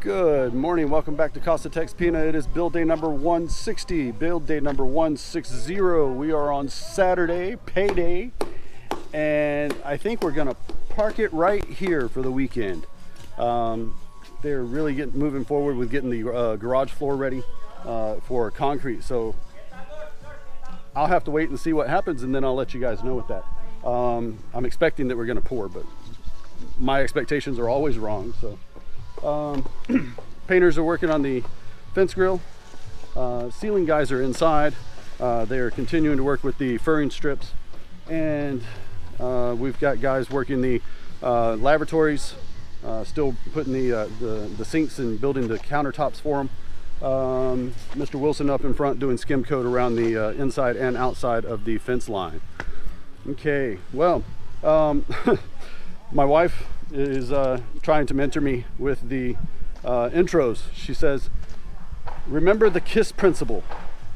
Good morning, welcome back to casa.texpina. It is build day number 160, build day number 160. We are on Saturday, payday, and I think we're gonna park it right here for the weekend. They're really moving forward with getting the garage floor ready for concrete, so I'll have to wait and see what happens, and then I'll let you guys know with that. I'm expecting that we're gonna pour, but my expectations are always wrong. So painters are working on the fence grill. Ceiling guys are inside. They are continuing to work with the furring strips, and we've got guys working the lavatories, still putting the sinks and building the countertops for them. Mr. Wilson up in front doing skim coat around the inside and outside of the fence line. Okay, well, my wife is trying to mentor me with the intros. She says, remember the KISS principle.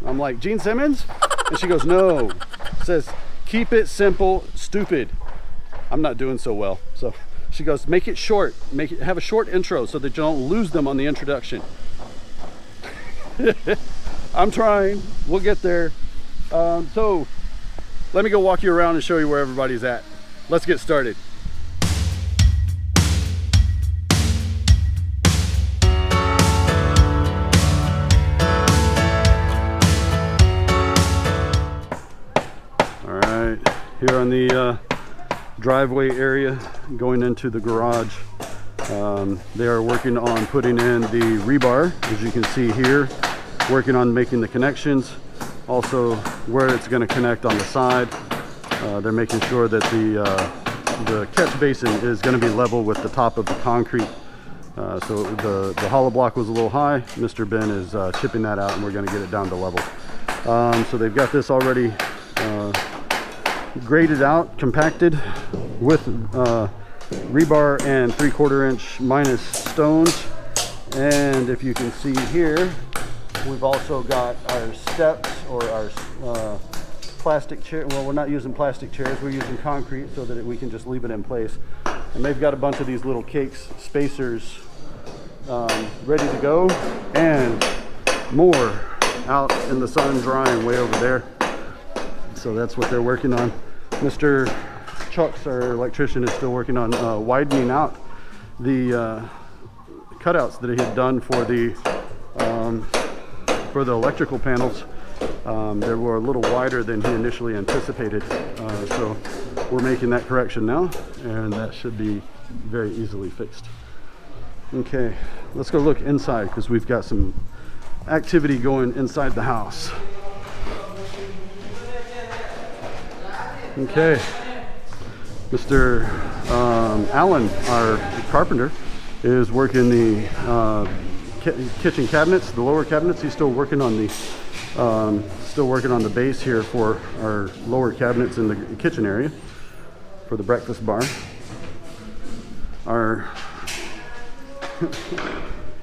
I'm like, Gene Simmons? And she goes, no. Says, keep it simple, stupid. I'm not doing so well. So she goes, make it short. Have a short intro so that you don't lose them on the introduction. I'm trying. We'll get there. So let me go walk you around and show you where everybody's at. Let's get started. Here on the driveway area going into the garage, they are working on putting in the rebar, as you can see here, working on making the connections, also where it's going to connect on the side. They're making sure that the catch basin is going to be level with the top of the concrete. So the hollow block was a little high. Mr. Ben is chipping that out, and we're going to get it down to level. So they've got this already graded out, compacted with rebar and 3/4 inch minus stones. And if you can see here, we've also got our steps, or our plastic chair. Well, we're not using plastic chairs, we're using concrete so that we can just leave it in place. And they've got a bunch of these little cakes, spacers, ready to go, and more out in the sun drying way over there. So that's what they're working on. Mr. Chucks, our electrician, is still working on widening out the cutouts that he had done for the electrical panels. They were a little wider than he initially anticipated, so we're making that correction now, and that should be very easily fixed. Okay, let's go look inside, because we've got some activity going inside the house. Okay, Mr. Allen, our carpenter, is working the kitchen cabinets, the lower cabinets. He's still working on the base here for our lower cabinets in the kitchen area for the breakfast bar.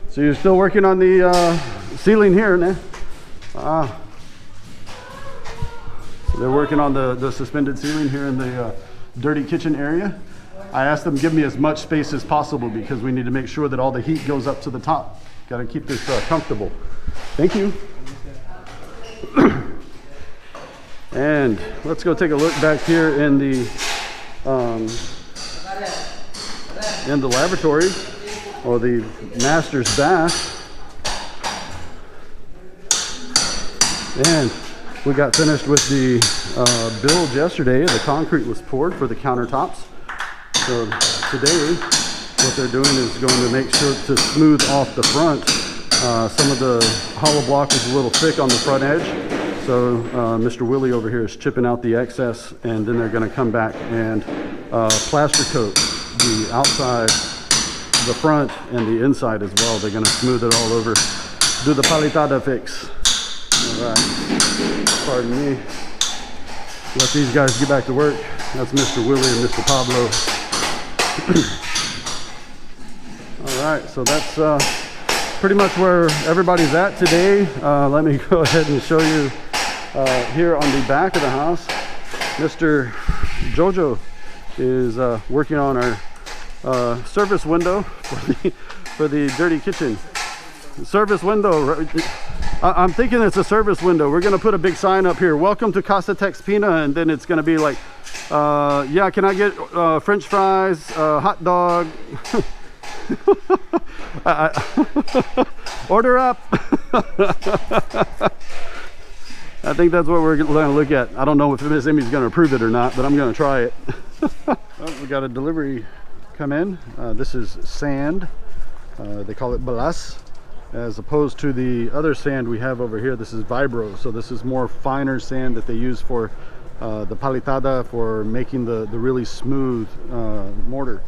So you're still working on the ceiling here, nah? They're working on the suspended ceiling here in the dirty kitchen area. I asked them to give me as much space as possible because we need to make sure that all the heat goes up to the top. Got to keep this comfortable. Thank you. And let's go take a look back here in the lavatory, or the master's bath. And we got finished with the build yesterday. The concrete was poured for the countertops. So today, what they're doing is going to make sure to smooth off the front. Some of the hollow block was a little thick on the front edge. So Mr. Willie over here is chipping out the excess, and then they're going to come back and plaster coat the outside, the front, and the inside as well. They're going to smooth it all over. Do the palitada fix. All right. Pardon me. Let these guys get back to work. That's Mr. Willie and Mr. Pablo. All right, so that's pretty much where everybody's at today. Let me go ahead and show you here on the back of the house. Mr. Jojo is working on our service window for the dirty kitchen. Service window. I'm thinking it's a service window. We're gonna put a big sign up here. Welcome to casa.texpina, and then it's gonna be like, yeah, can I get French fries, hot dog? Order up. I think that's what we're gonna look at. I don't know if Miss Emmy's gonna approve it or not, but I'm gonna try it. Well, we got a delivery come in. This is sand. They call it balas, as opposed to the other sand we have over here. This is vibro, so this is more finer sand that they use for the palitada, for making the really smooth mortar.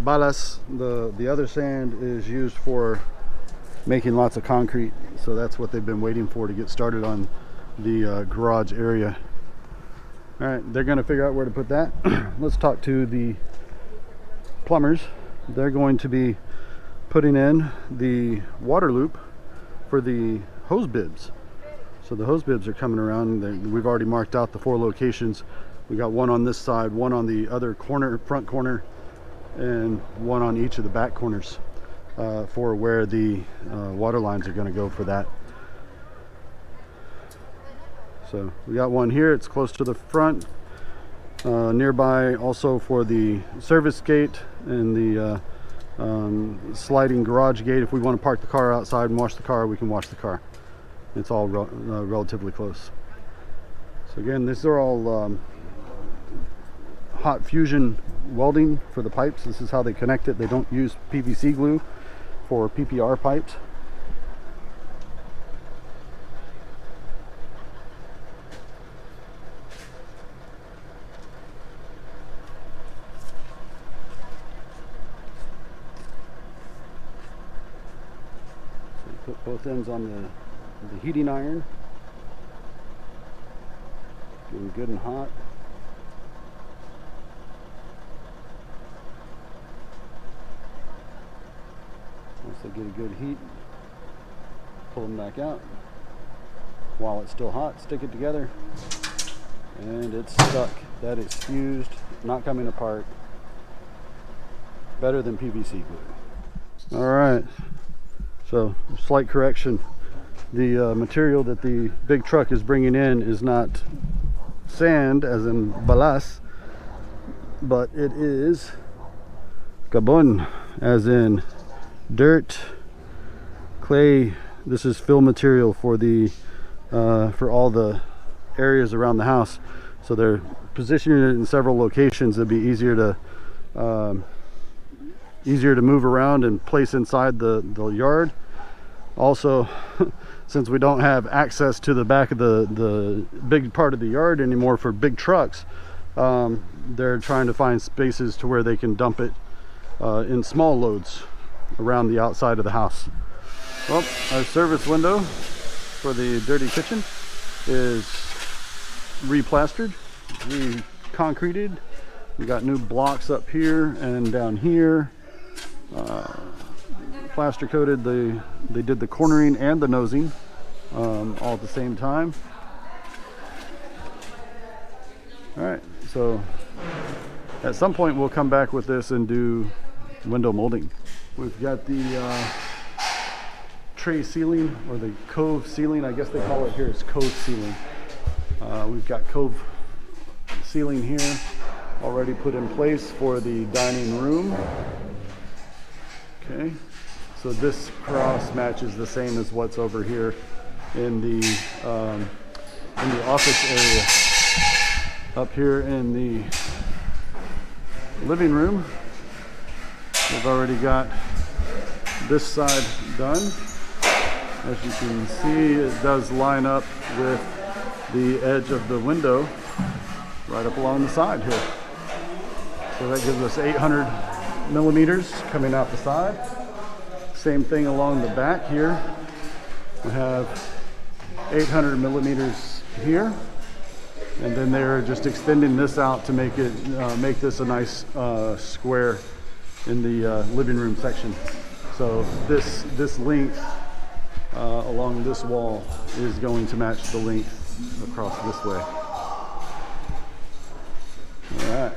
Balas, the other sand, is used for making lots of concrete, so that's what they've been waiting for to get started on the garage area. All right, they're going to figure out where to put that. Let's talk to the plumbers. They're going to be putting in the water loop for the hose bibs. So the hose bibs are coming around. We've already marked out the 4 locations. We got one on this side, one on the other corner, front corner, and one on each of the back corners for where the water lines are going to go for that. So we got one here. It's close to the front. Nearby also for the service gate and the sliding garage gate. If we want to park the car outside and wash the car, we can wash the car. It's all relatively close. So again, these are all hot fusion welding for the pipes. This is how they connect it. They don't use PVC glue for PPR pipes. Put both ends on the heating iron. Getting good and hot. Once they get a good heat, pull them back out. While it's still hot, stick it together. And it's stuck. That is fused, not coming apart. Better than PVC glue. All right. So, slight correction. The material that the big truck is bringing in is not sand, as in balas, but it is gabon, as in dirt, clay. This is fill material for the for all the areas around the house. So they're positioning it in several locations. It'd be easier to move around and place inside the yard. Also, since we don't have access to the back of the big part of the yard anymore for big trucks, they're trying to find spaces to where they can dump it in small loads around the outside of the house. Well, our service window for the dirty kitchen is replastered, re-concreted. We got new blocks up here and down here. Plaster coated. They did the cornering and the nosing all at the same time. All right, so at some point we'll come back with this and do window molding. We've got the tray ceiling, or the cove ceiling, I guess they call it here. It's cove ceiling. We've got cove ceiling here already put in place for the dining room. Okay, so this cross matches the same as what's over here in the office area. Up here in the living room, we've already got this side done. As you can see, it does line up with the edge of the window right up along the side here. So that gives us 800 millimeters coming out the side. Same thing along the back here. We have 800 millimeters here, and then they're just extending this out to make it make this a nice square in the living room section. So this length along this wall is going to match the length across this way. All right.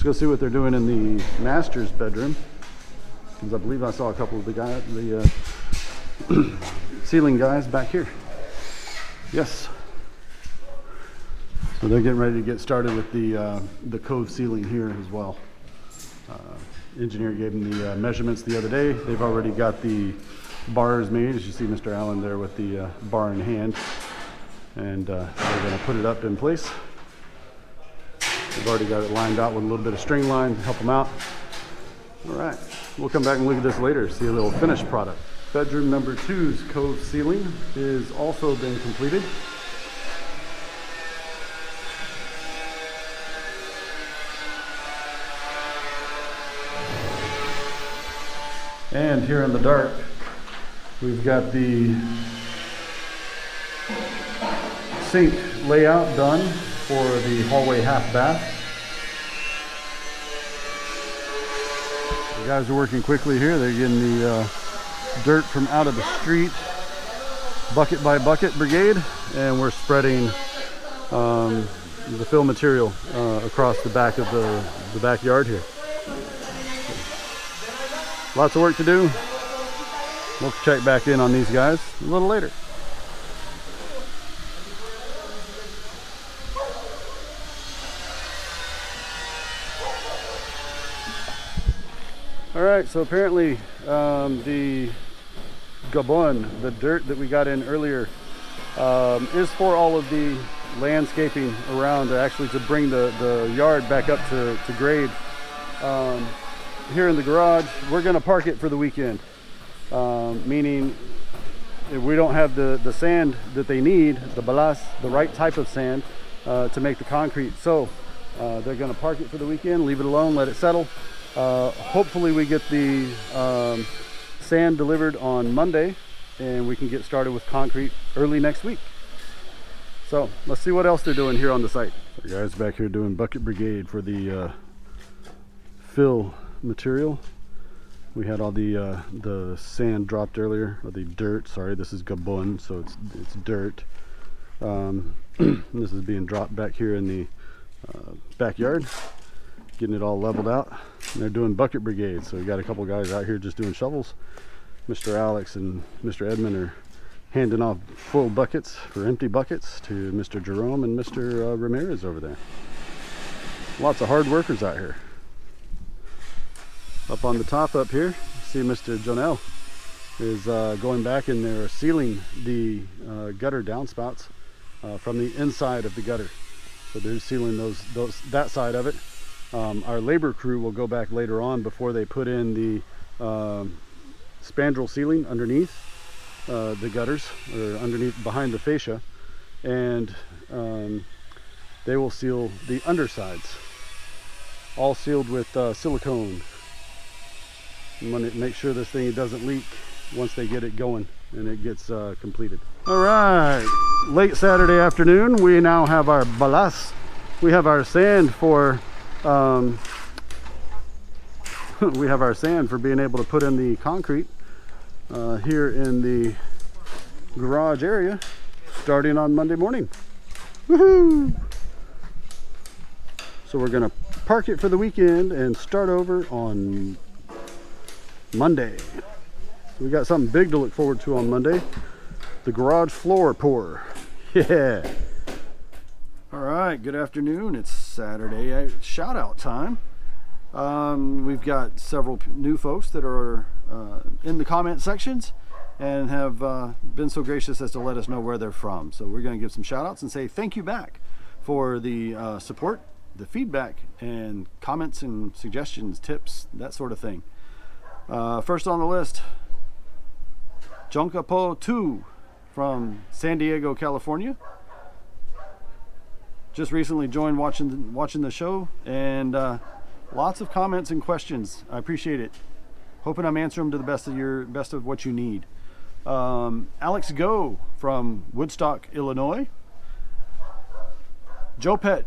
go see what they're doing in the master's bedroom, because I believe I saw a couple of the ceiling guys back here. Yes. So they're getting ready to get started with the cove ceiling here as well. Engineer gave them the measurements the other day. They've already got the bars made, as you see Mr. Allen there with the bar in hand, and they're going to put it up in place. They've already got it lined out with a little bit of string line to help them out. All right, we'll come back and look at this later, see a little finished product. Bedroom number 2's cove ceiling is also been completed. And here in the dark, we've got the sink layout done for the hallway half bath. The guys are working quickly here. They're getting the dirt from out of the street, bucket by bucket brigade, and we're spreading the fill material across the back of the backyard here. Lots of work to do. We'll check back in on these guys a little later. All right, so apparently the gabon, the dirt that we got in earlier, is for all of the landscaping around, actually to bring the yard back up to grade. Here in the garage, we're going to park it for the weekend, meaning if we don't have the sand that they need, the balas, the right type of sand to make the concrete. So they're going to park it for the weekend, leave it alone, let it settle. Hopefully we get the sand delivered on Monday and we can get started with concrete early next week. So let's see what else they're doing here on the site. The guys back here doing bucket brigade for the fill material. We had all the sand dropped earlier, or the dirt, sorry, this is gabon, so it's dirt. This is being dropped back here in the backyard, getting it all leveled out. And they're doing bucket brigade, so we got a couple guys out here just doing shovels. Mr. Alex and Mr. Edmund are handing off full buckets for empty buckets to Mr. Jerome and Mr. Ramirez over there. Lots of hard workers out here. Up on the top up here, see Mr. Jonel is going back and they're sealing the gutter downspouts from the inside of the gutter. So they're sealing that side of it. Our labor crew will go back later on before they put in the spandrel sealing underneath the gutters, or underneath behind the fascia, and they will seal the undersides, all sealed with silicone. I'm going to make sure this thing doesn't leak once they get it going and it gets completed. All right, late Saturday afternoon, we now have our balas. We have our sand for we have our sand for being able to put in the concrete here in the garage area starting on Monday morning. Woohoo! So we're going to park it for the weekend and start over on Monday. We got something big to look forward to on Monday. The garage floor pour. Yeah. All right, good afternoon. It's Saturday shout out time. We've got several new folks that are in the comment sections and have been so gracious as to let us know where they're from. So we're going to give some shout outs and say thank you back for the support, the feedback, and comments and suggestions, tips, that sort of thing. First on the list, Jonkapo 2 from San Diego, California. Just recently joined watching the show, and lots of comments and questions. I appreciate it. Hoping I'm answering them to the best of what you need. Alex Go from Woodstock, Illinois. Jopet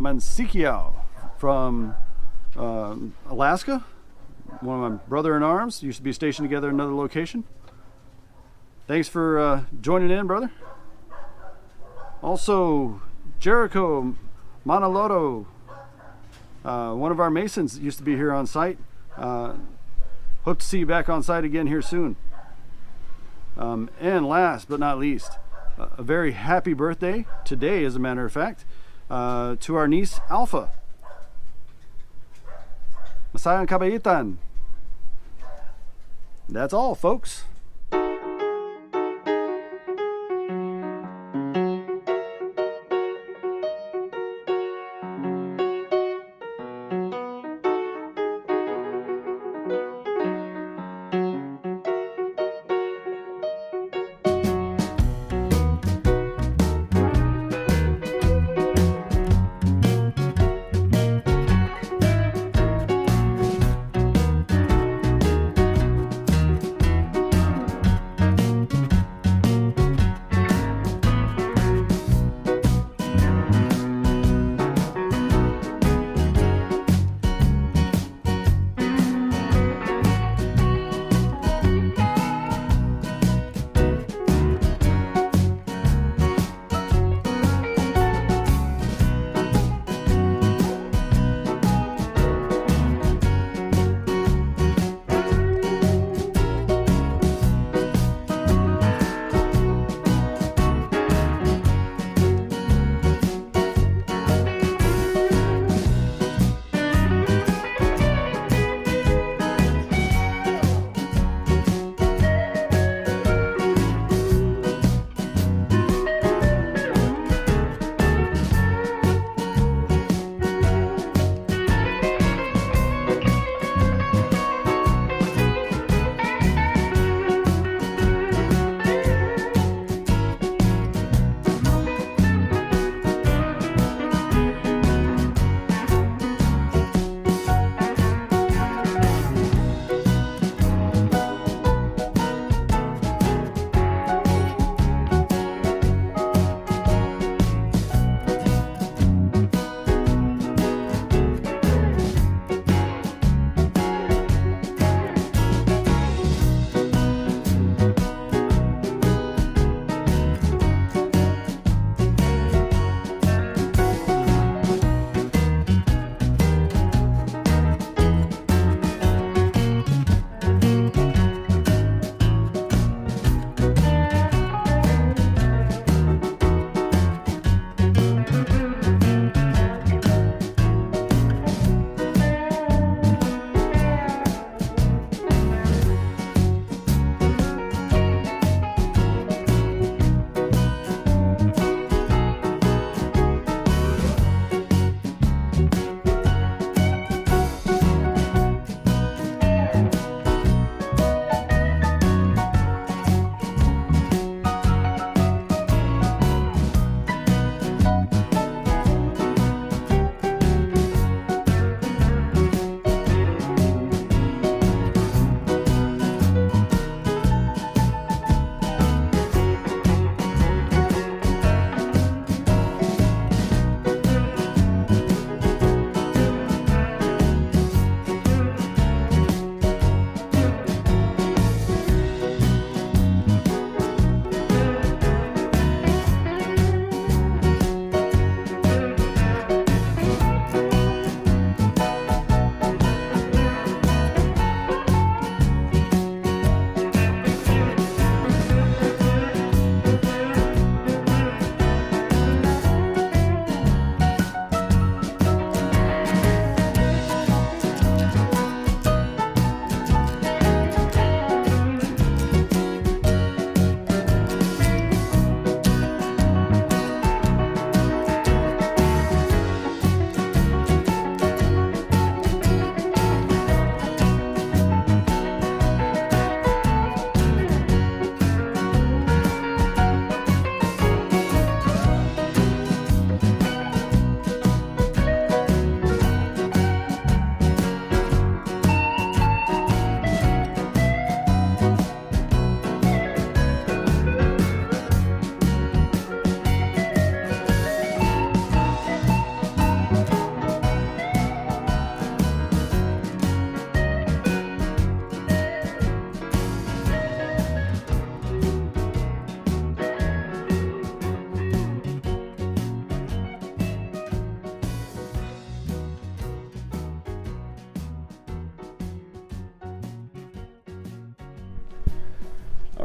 Mansikiao from Alaska. One of my brother-in-arms, used to be stationed together in another location. Thanks for joining in, brother. Also, Jericho Manaloto One of our masons used to be here on site. Hope to see you back on site again here soon. And last but not least, a very happy birthday today, as a matter of fact, to our niece Alpha. Masayang kabaitan. That's all, folks.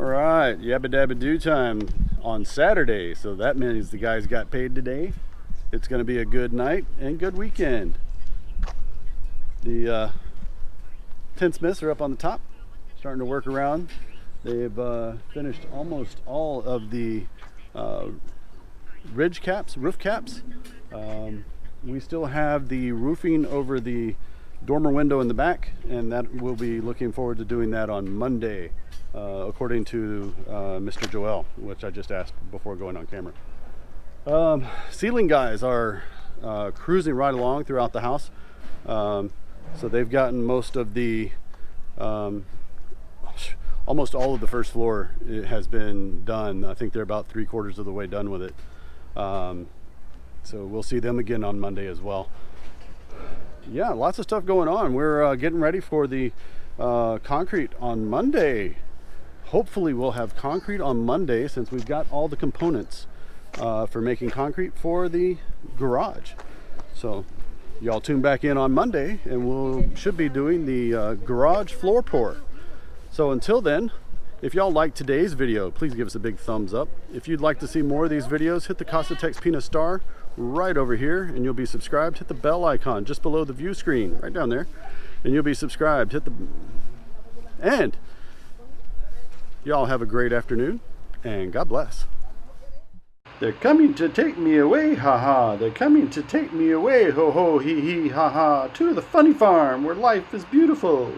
right, yabba dabba do time on Saturday. So that means the guys got paid today. It's going to be a good night and good weekend. The TInsmiths are up on the top, starting to work around. They've finished almost all of the ridge caps, roof caps. We still have the roofing over the dormer window in the back, and that we'll be looking forward to doing that on Monday, according to Mr. Joel, which I just asked before going on camera. Ceiling guys are cruising right along throughout the house. So they've gotten most of the almost all of the first floor has been done. I think they're about 3/4 of the way done with it. So we'll see them again on Monday as well. Yeah, lots of stuff going on. We're getting ready for the concrete on Monday. Hopefully we'll have concrete on Monday, since we've got all the components for making concrete for the garage. So y'all tune back in on Monday and should be doing the garage floor pour. So until then, if y'all liked today's video, please give us a big thumbs up. If you'd like to see more of these videos, hit the casa.texpina star right over here and you'll be subscribed. Hit the bell icon just below the view screen right down there and you'll be subscribed. And y'all have a great afternoon and God bless. They're coming to take me away, ha-ha. They're coming to take me away, ho-ho, hee-hee, ha-ha. To the funny farm where life is beautiful.